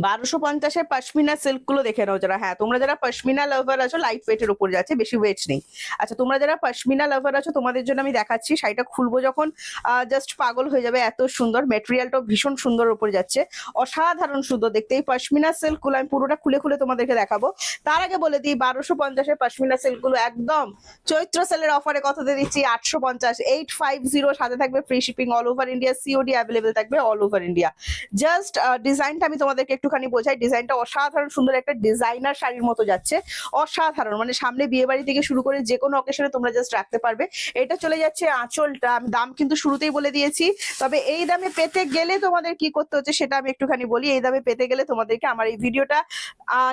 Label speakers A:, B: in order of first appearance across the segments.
A: 1250-এর pashmina silk গুলো দেখে নাও যারা। হ্যাঁ, তোমরা যারা পশমিনা লাভার আছো, লাইট ওয়েট এর উপর যাচ্ছে, বেশি ওয়েট নেই। আচ্ছা, তোমরা যারা পশমিনা লাভার আছো তোমাদের জন্য আমি দেখাচ্ছি, শাড়িটা খুলবো যখন জাস্ট পাগল হয়ে যাবে, এত সুন্দর মেটেরিয়ালটাও ভীষণ সুন্দর উপর যাচ্ছে, অসাধারণ সুন্দর দেখতে। এই পশমিনা সিল্ক গুলো আমি পুরোটা খুলে খুলে তোমাদেরকে দেখাবো। তার আগে বলে দিই, 1250-এর পশমিনা সিল্ক গুলো একদম চৈত্র সেলের অফারে কততে দিচ্ছি? 850, 850, সাথে থাকবে free shipping all over India, COD available থাকবে অল ওভার ইন্ডিয়া। জাস্ট ডিজাইনটা আমি তোমাদেরকে একটুখানি বোঝাই, ডিজাইনটা অসাধারণ সুন্দর, একটা ডিজাইনার শাড়ির মতো যাচ্ছে, অসাধারণ। মানে সামনে বিয়ে বাড়ি থেকে শুরু করে যে কোনো অকেশনে তোমরা জাস্ট রাখতে পারবে। এটা চলে যাচ্ছে আঁচলটা, আমি দাম কিন্তু শুরুতেই বলে দিয়েছি, তবে এই দামে পেতে গেলে তোমাদের কি করতে হচ্ছে সেটা আমি একটুখানি বলি। এই দামে পেতে গেলে তোমাদেরকে আমার এই ভিডিওটা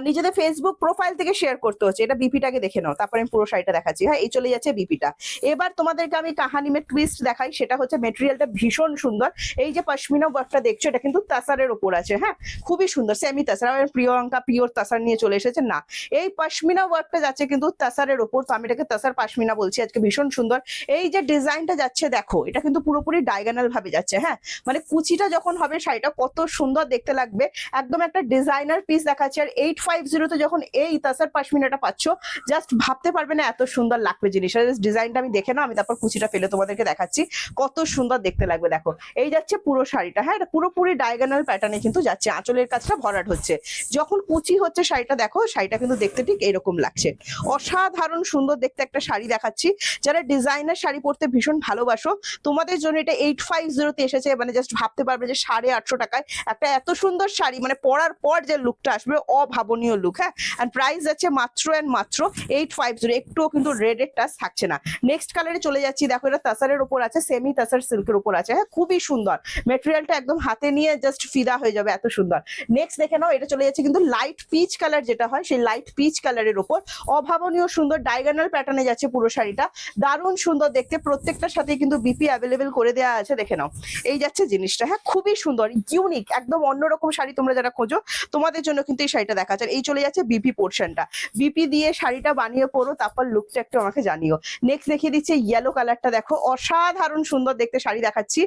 A: নিজেদের ফেসবুক প্রোফাইল থেকে শেয়ার করতে হচ্ছে। এটা বিপিটাকে দেখে নাও, তারপরে আমি পুরো শাড়িটা দেখাচ্ছি। হ্যাঁ, এই চলে যাচ্ছে বিপিটা। এবার তোমাদেরকে আমি কাহানি মে টুইস্ট দেখাই, সেটা হচ্ছে মেটেরিয়ালটা ভীষণ সুন্দর। এই যে পশমিনা ওয়ার্কটা দেখছো, এটা কিন্তু তাসারের উপর আছে। হ্যাঁ, খুবই সুন্দর, সেমি তাসার। প্রিয়ঙ্কা পিওর তাসার নিয়ে চলে এসেছে না, এই পশমিনা ওয়ার্কটা যাচ্ছে কিন্তু তাসারের উপর, তো আমি এটাকে তাসার পশমিনা বলছি আজকে। ভীষণ সুন্দর এই যে ডিজাইনটা যাচ্ছে, দেখো এটা কিন্তু পুরোপুরি ডায়াগোনাল ভাবে যাচ্ছে। হ্যাঁ, মানে কুচিটা যখন হবে শাড়িটা কত সুন্দর দেখতে লাগবে, একদম একটা ডিজাইনার পিস দেখাচ্ছে। আর 850 তে যখন এই তাসার পশমিনাটা পাচ্ছ, জাস্ট ভাবতে পারবে না এত সুন্দর লাগবে জিনিসটা। ডিজাইনটা আমি দেখে নাও, আমি তারপর কুচিটা ফেলে তোমাদেরকে দেখাচ্ছি কত সুন্দর দেখতে লাগবে। দেখো এই যাচ্ছে পুরো শাড়িটা। হ্যাঁ, এটা পুরোপুরি ডায়াগোনাল প্যাটার্নে কিন্তু যাচ্ছে, আঁচলের কাজটা ভরাট হচ্ছে, যখন কুচি হচ্ছে শাড়িটা দেখো, শাড়িটা কিন্তু দেখতে ঠিক এরকম লাগছে, অসাধারণ সুন্দর দেখতে একটা শাড়ি দেখাচ্ছি। যারা ডিজাইনার শাড়ি পরতে ভীষণ ভালোবাসো তোমাদের জন্য এটা 850 তে এসেছে। মানে জাস্ট ভাবতে পারবে যে 850 টাকায় একটা এত সুন্দর শাড়ি, মানে পরার পর যে লুকটা আসবে অভাবনীয় লুক। হ্যাঁ, এন্ড প্রাইস যাচ্ছে মাত্র 850, একটুও কিন্তু রেড এর টাচ থাকছে না। নেক্সট কালারে চলে যাচ্ছি, দেখো এটা তাসারের উপর আছে, সেমি তাসার সিল্কের উপর আছে। হ্যাঁ, খুবই সুন্দর মেটেরিয়ালটা, একদম হাতে নিয়ে জাস্ট ফিদা হয়ে যাবে, এত সুন্দর। নেক্সট দেখে নাও, এটা চলে যাচ্ছে কিন্তু লাইট পিচ কালার, যেটা হয় সেই লাইট পিচ কালারের উপর, অভাবনীয় সুন্দর ডায়াগোনাল প্যাটার্নে যাচ্ছে পুরো শাড়িটা, দারুণ সুন্দর দেখতে। প্রত্যেকটার সাথে কিন্তু বিপি অ্যাভেলেবেল করে দেওয়া আছে, দেখে নাও এই যাচ্ছে জিনিসটা। হ্যাঁ, খুবই সুন্দর, ইউনিক, একদম অন্যরকম শাড়ি। তোমরা যারা খোঁজো তোমাদের জন্য কিন্তু এই শাড়িটা দেখা যায়। এই চলে যাচ্ছে বিপি পোর্শনটা, বিপি দিয়ে শাড়িটা বানিয়ে পরো, তারপর লুকটা একটু আমাকে জানিও। নেক্সট দেখিয়ে দিচ্ছে ইয়েলো কালারটা, দেখো অসাধারণ সুন্দর দেখতে শাড়ি দেখাচ্ছি।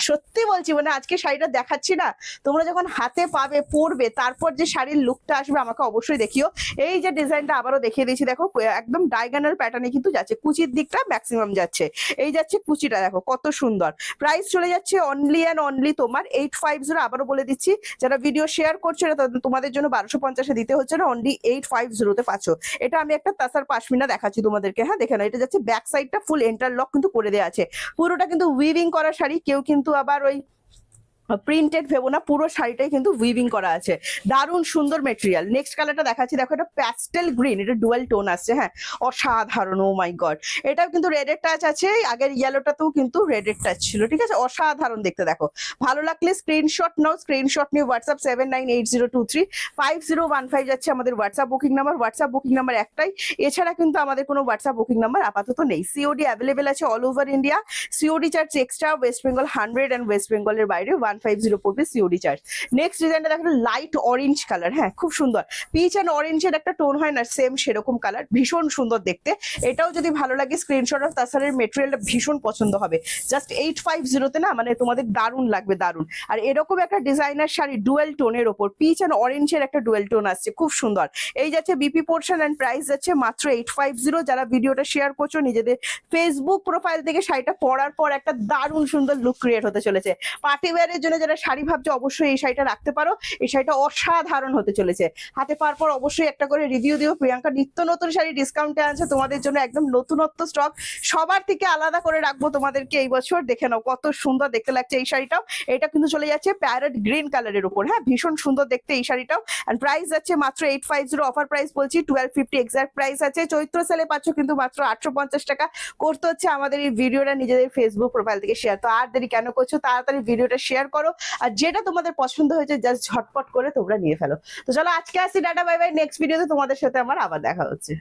A: সত্যি বলছি, মানে আজকে শাড়িটা দেখাচ্ছি না, তোমরা যখন হাতে পাবে পরবে তারপর যে শাড়ির লুকটা আসবে আমাকে অবশ্যই দেখিও। এই যে ডিজাইনটা আবারও দেখিয়ে দিয়েছি, দেখো একদম ডায়াগোনাল প্যাটার্নে কিন্তু যাচ্ছে, কুচির দিকটা ম্যাক্সিমাম যাচ্ছে। এই যাচ্ছে কুচিটা, দেখো কত সুন্দর। প্রাইস চলে যাচ্ছে অনলি অ্যান্ড অনলি তোমার 850। আবারও বলে দিচ্ছি, যারা ভিডিও শেয়ার করছো না তোমাদের জন্য 1250-এ দিতে হচ্ছে না, অনলি 850-তে পাচ্ছ। এটা আমি একটা তাসার পাশমিনা দেখাচ্ছি তোমাদেরকে। হ্যাঁ, দেখে নাও, এটা যাচ্ছে ব্যাক সাইডটা ফুল ইন্টারলক কিন্তু করে দেওয়া আছে, পুরোটা কিন্তু উইভিং করা শাড়ি। কেউ কিন্তু আবার ওই প্রিন্টেড ভেবো না, পুরো শাড়িটাই কিন্তু উইভিং করা আছে, দারুণ সুন্দর মেটেরিয়াল। নেক্সট কালারটা দেখাচ্ছি, দেখো এটা প্যাস্টেল গ্রিন, এটা ডুয়াল টোন আসছে। হ্যাঁ, অসাধারণ, ও মাই গড। এটাও কিন্তু রেডের টাচ আছে, আগের ইয়েলোটাতেও কিন্তু রেডের টাচ ছিল, ঠিক আছে, অসাধারণ দেখতে। দেখো ভালো লাগলে স্ক্রিনশট নাও, স্ক্রিনশট নিয়ে হোয়াটসঅ্যাপ 7980235015 যাচ্ছে আমাদের WhatsApp booking number. WhatsApp booking number একটাই, এছাড়া কিন্তু আমাদের কোনো হোয়াটসঅ্যাপ বুকিং নাম্বার আপাতত নেই। সিওডি অ্যাভেলেবেল আছে all over India, COD charge extra, West Bengal 100 and West বেঙ্গলের বাইরে 150 পড়বে সিওডি চার্জ। নেক্সট ডিজাইনটা দেখো লাইট অরেঞ্জ কালার। হ্যাঁ, খুব সুন্দর, পিচ অ্যান্ড অরেঞ্জের একটা টোন হয় না, সেম সেরকম কালার, ভীষণ সুন্দর দেখতে। এটাও যদি ভালো লাগে স্ক্রিনশট, আর তাছাড়া মেটেরিয়ালটা ভীষণ পছন্দ হবে। জাস্ট 850-তে না, মানে তোমাদের দারুণ লাগবে, দারুণ। আর এরকম একটা ডিজাইনার শাড়ি ডুয়েল টোনের ওপর, পিচ অ্যান্ড অরেঞ্জের একটা ডুয়েল টোন আসছে, খুব সুন্দর। এই যাচ্ছে বিপি পোর্শন অ্যান্ড প্রাইস যাচ্ছে মাত্র 850। যারা ভিডিওটা শেয়ার করছো নিজেদের ফেসবুক প্রোফাইল থেকে, শাড়িটা পরার পর একটা দারুণ সুন্দর লুক ক্রিয়েট হতে চলেছে। পার্টি ওয়্যারের জন্য যারা শাড়ি ভাবছো অবশ্যই এই শাড়িটা রাখতে পারো, এই শাড়িটা অসাধারণ হতে চলেছে। হাতে পাওয়ার পর অবশ্যই একটা করে রিভিউ দিও। প্রিয়াঙ্কা নিত্য নতুন শাড়ি ডিসকাউন্টে আছে তোমাদের জন্য, একদম নতুনত্ব স্টক, সবার থেকে আলাদা করে রাখবো তোমাদেরকে এই বছর। দেখে নাও কত সুন্দর দেখতে লাগছে এই শাড়িটাও। এটা কিন্তু চলে যাচ্ছে প্যারট গ্রিন কালারের উপর। হ্যাঁ, ভীষণ সুন্দর দেখতে এই শাড়িটাও। এন্ড প্রাইস যাচ্ছে মাত্র 850, অফার প্রাইস বলছি 1250 এক্সাক্ট প্রাইস আছে। চৈত্র সেলে পাচ্ছ কিন্তু মাত্র 850 টাকা। করতে হচ্ছে আমাদের এই ভিডিওটা নিজেদের ফেসবুক প্রোফাইল থেকে শেয়ার। তো আর দেরি কেন করছো, তাড়াতাড়ি ভিডিওটা শেয়ার করো, আর যেটা তোমাদের পছন্দ হয়েছে জাস্ট ঝটপট করে তোমরা নিয়ে ফেলো। তো চলো আজকে আসি, টাটা বাই বাই। নেক্সট ভিডিওতে তোমাদের সাথে আমার আবার দেখা হচ্ছে।